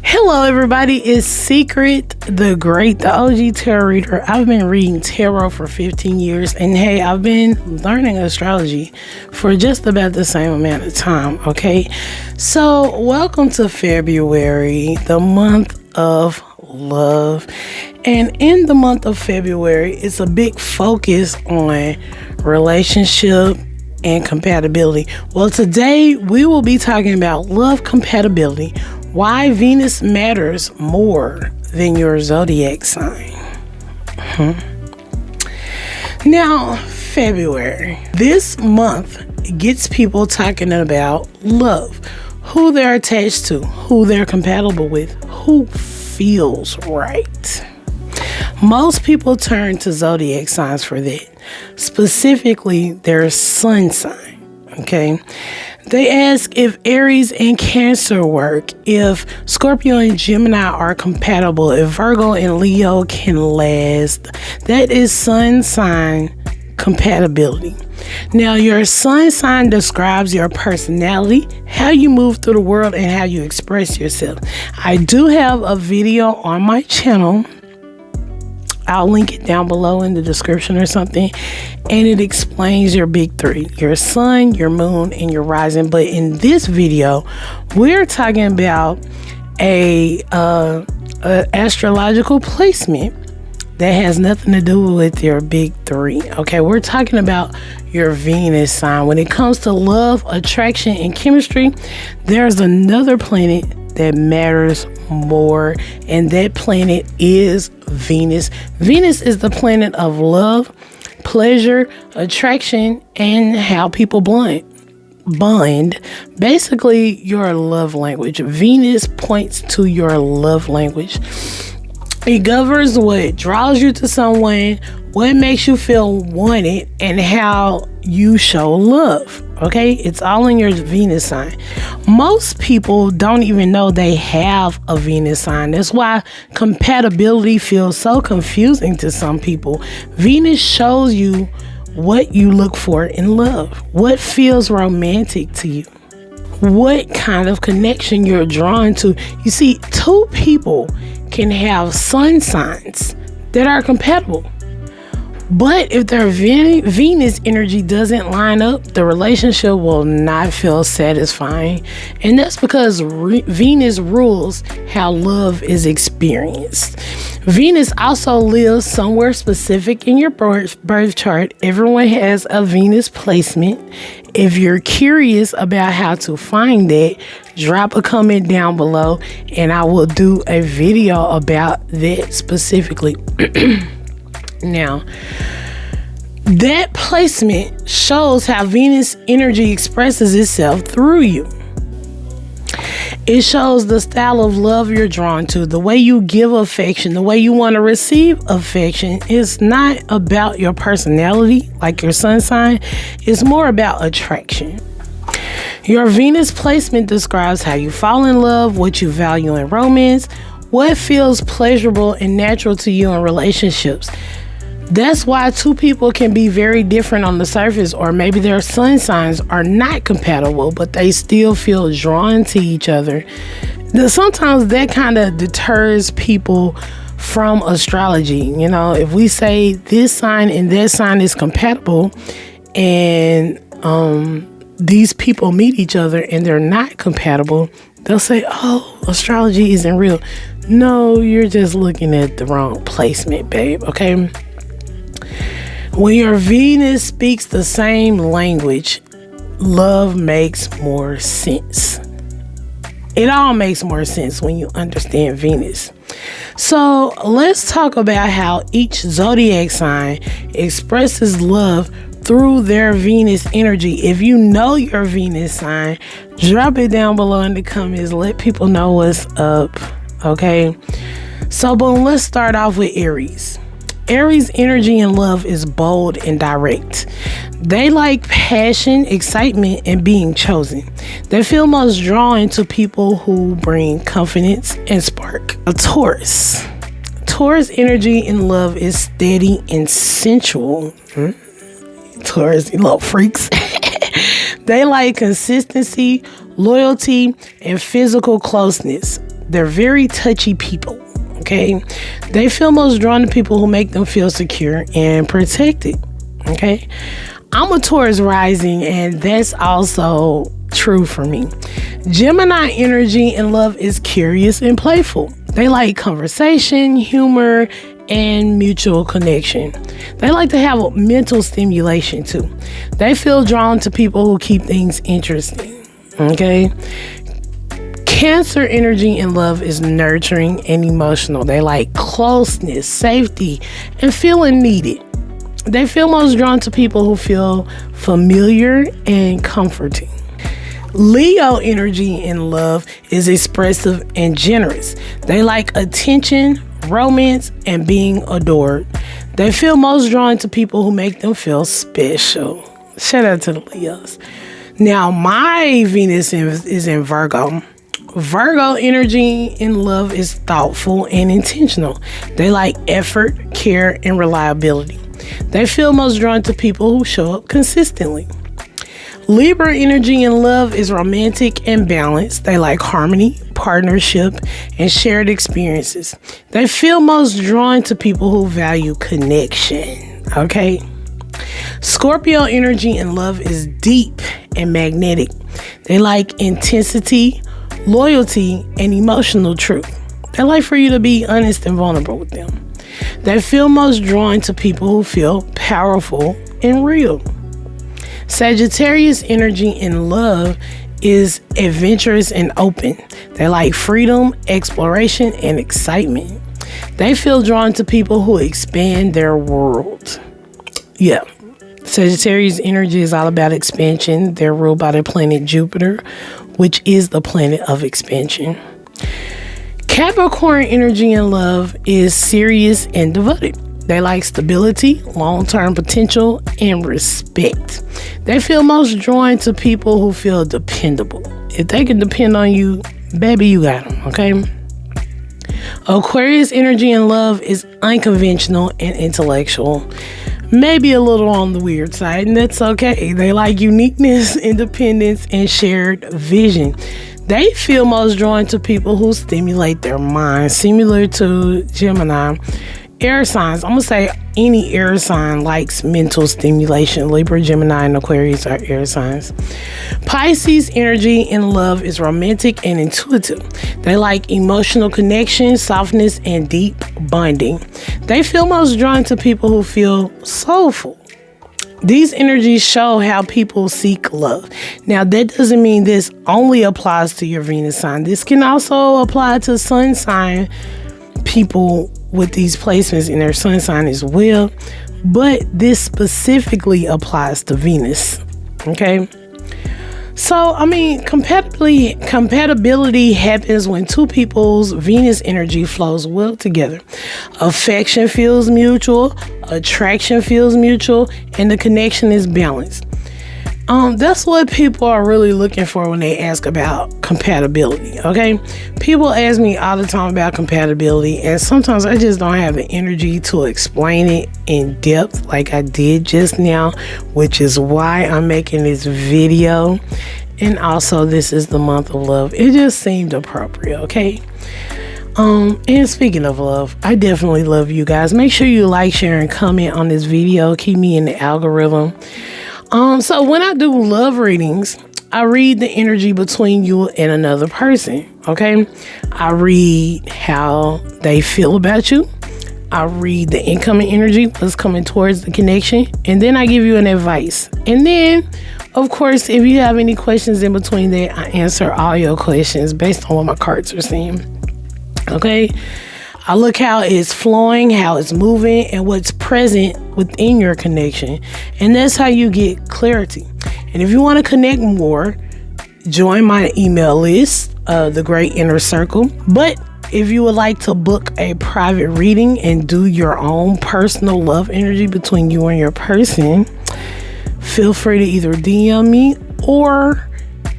Hello everybody, it's Secret, the Great, the OG tarot reader. I've been reading tarot for 15 years and hey, I've been learning astrology for just about the same amount of time, okay? So welcome to February, the month of love. And in the month of February, it's a big focus on relationship and compatibility. Well, today we will be talking about love compatibility. Why Venus matters more than your zodiac sign. Now, February. This month gets people talking about love, who they're attached to, who they're compatible with, who feels right. Most people turn to zodiac signs for that, specifically their sun sign, okay? They ask if Aries and Cancer work, if Scorpio and Gemini are compatible, if Virgo and Leo can last. That is sun sign compatibility. Now, your sun sign describes your personality, how you move through the world, and how you express yourself. I do have a video on my channel. I'll link it down below in the description or something. And it explains your big three, your sun, your moon, and your rising. But in this video, we're talking about a astrological placement that has nothing to do with your big three. Okay, we're talking about your Venus sign. When it comes to love, attraction, and chemistry, there's another planet that matters more, and that planet is Venus. Venus is the planet of love, pleasure, attraction, and how people bond. Basically, your love language. Venus points to your love language. It governs what draws you to someone, what makes you feel wanted, and how you show love. Okay, it's all in your Venus sign. Most people don't even know they have a Venus sign. That's why compatibility feels so confusing to some people. Venus shows you what you look for in love, what feels romantic to you, what kind of connection you're drawn to. You see, two people can have sun signs that are compatible. But if their Venus energy doesn't line up, the relationship will not feel satisfying. And that's because Venus rules how love is experienced. Venus also lives somewhere specific in your birth chart. Everyone has a Venus placement. If you're curious about how to find that, drop a comment down below and I will do a video about that specifically. Now, that placement shows how Venus energy expresses itself through you. It shows the style of love you're drawn to, the way you give affection, the way you want to receive affection. It's not about your personality, like your sun sign. It's more about attraction. Your Venus placement describes how you fall in love, what you value in romance, what feels pleasurable and natural to you in relationships. That's why two people can be very different on the surface, or maybe their sun signs are not compatible, but they still feel drawn to each other. Now, sometimes that kind of deters people from astrology. You know, if we say this sign and that sign is compatible and these people meet each other and they're not compatible, they'll say, oh, astrology isn't real. No, you're just looking at the wrong placement, babe, okay? When your Venus speaks the same language, love makes more sense. It all makes more sense when you understand Venus. So let's talk about how each zodiac sign expresses love through their Venus energy. If you know your Venus sign, drop it down below in the comments. Let people know what's up, okay? So, boom, let's start off with Aries. Aries energy in love is bold and direct. They like passion, excitement, and being chosen. They feel most drawn to people who bring confidence and spark. A Taurus. Taurus energy in love is steady and sensual. Taurus, you little freaks. They like consistency, loyalty, and physical closeness. They're very touchy people. Okay, they feel most drawn to people who make them feel secure and protected. Okay, I'm a Taurus rising, and that's also true for me. Gemini energy in love is curious and playful. They like conversation, humor, and mutual connection. They like to have mental stimulation too. They feel drawn to people who keep things interesting. Okay. Cancer energy in love is nurturing and emotional. They like closeness, safety, and feeling needed. They feel most drawn to people who feel familiar and comforting. Leo energy in love is expressive and generous. They like attention, romance, and being adored. They feel most drawn to people who make them feel special. Shout out to the Leos. Now, my Venus is in Virgo. Virgo energy in love is thoughtful and intentional. They like effort, care, and reliability. They feel most drawn to people who show up consistently. Libra energy in love is romantic and balanced. They like harmony, partnership, and shared experiences. They feel most drawn to people who value connection. Okay? Scorpio energy in love is deep and magnetic. They like intensity, loyalty, and emotional truth. They like for you to be honest and vulnerable with them. They feel most drawn to people who feel powerful and real. Sagittarius energy in love is adventurous and open. They like freedom, exploration, and excitement. They feel drawn to people who expand their world. Yeah. Sagittarius energy is all about expansion. They're ruled by the planet Jupiter, which is the planet of expansion. Capricorn energy in love is serious and devoted. They like stability, long-term potential, and respect. They feel most drawn to people who feel dependable. If they can depend on you, baby, you got them, okay? Aquarius energy in love is unconventional and intellectual. Maybe a little on the weird side, and that's okay. They like uniqueness, independence, and shared vision. They feel most drawn to people who stimulate their mind, similar to Gemini. Air signs, I'm going to say any air sign likes mental stimulation. Libra, Gemini, and Aquarius are air signs. Pisces energy in love is romantic and intuitive. They like emotional connection, softness, and deep bonding. They feel most drawn to people who feel soulful. These energies show how people seek love. Now, that doesn't mean this only applies to your Venus sign. This can also apply to sun sign people with these placements in their sun sign as well, but this specifically applies to Venus. Okay, so I mean, compatibility happens when two people's Venus energy flows well together. Affection feels mutual, attraction feels mutual, and the connection is balanced. That's what people are really looking for when they ask about compatibility, okay? People ask me all the time about compatibility, and sometimes I just don't have the energy to explain it in depth like I did just now, which is why I'm making this video. And also, this is the month of love. It just seemed appropriate, okay? And speaking of love, I definitely love you guys. Make sure you like, share, and comment on this video. Keep me in the algorithm. So when I do love readings, I read the energy between you and another person, okay? I read how they feel about you. I read the incoming energy, what's coming towards the connection, and then I give you an advice. And then, of course, if you have any questions in between that, I answer all your questions based on what my cards are saying, okay? I look how it's flowing, how it's moving, and what's present within your connection. And that's how you get clarity. And if you want to connect more, join my email list, The Great Inner Circle. But if you would like to book a private reading and do your own personal love energy between you and your person, feel free to either DM me or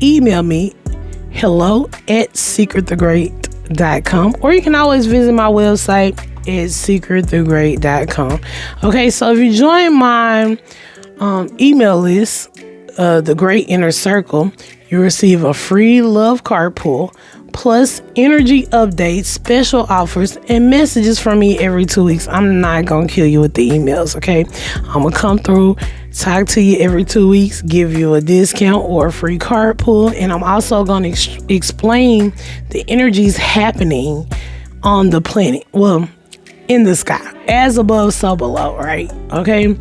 email me hello@secretthegreat.com, or you can always visit my website at secretthegreat.com. Okay, so if you join my email list, the Great Inner Circle, you receive a free love card pull, plus energy updates, special offers, and messages from me every 2 weeks. I'm not going to kill you with the emails, okay? I'm going to come through, talk to you every 2 weeks, give you a discount or a free card pull, and I'm also going to explain the energies happening on the planet. Well, in the sky. As above, so below, right? Okay?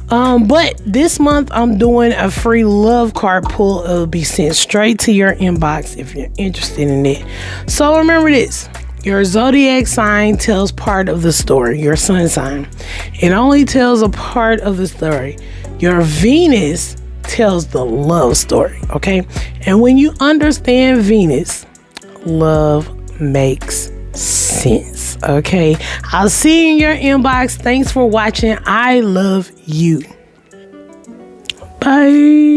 But this month I'm doing a free love card pull. It'll be sent straight to your inbox if you're interested in it. So remember this: your zodiac sign tells part of the story, your sun sign. It only tells a part of the story. Your Venus tells the love story, okay? And when you understand Venus, love makes sense, okay? I'll see you in your inbox. Thanks for watching. I love you. Bye.